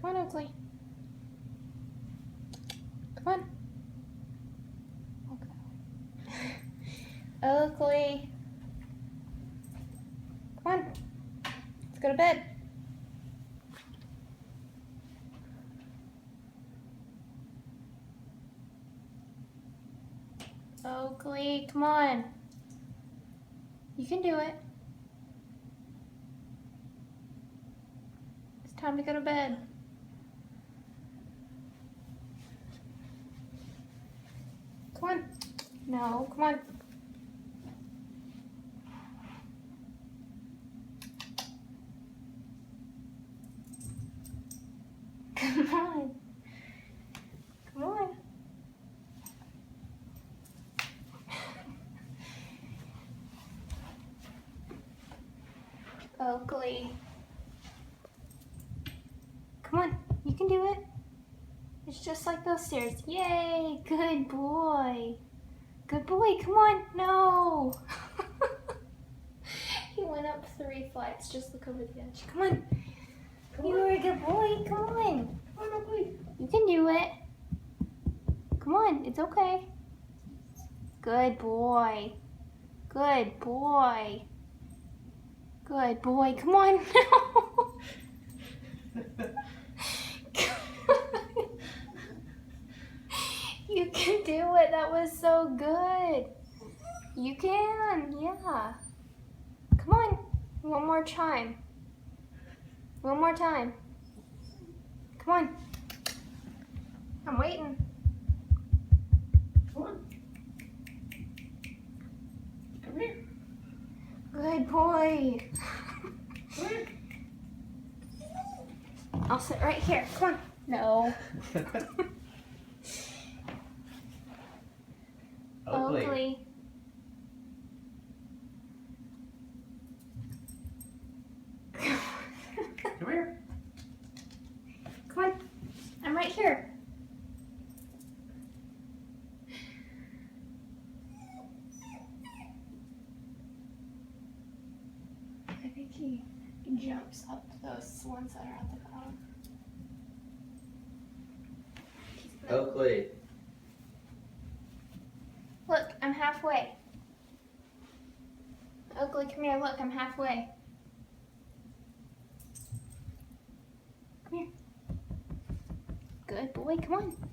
Come on, Oaklee. Come on. Oaklee. Come on. Let's go to bed. Oaklee, come on. You can do it. It's time to go to bed. Come on. No, come on. Come on. Come on. Oaklee. Come on, you can do it. It's just like those stairs. Yay, good boy. Good boy, come on. No. He went up 3 flights. Just look over the edge. Come on. You are a good boy. Come on. Come on, Oaklee. You can do it. Come on, it's okay. Good boy. Good boy. Good boy. Come on. No. You can do it. That was so good. You can. Yeah. Come on. One more time. One more time. Come on. I'm waiting. Come on. Come here. Good boy. Come here. I'll sit right here. Come on. No. Oaklee. Come here. Come on. I'm right here. I think he jumps up those ones that are at the bottom. Oaklee. Look, I'm halfway. Oaklee, come here. Look, I'm halfway. Come here. Good boy, come on.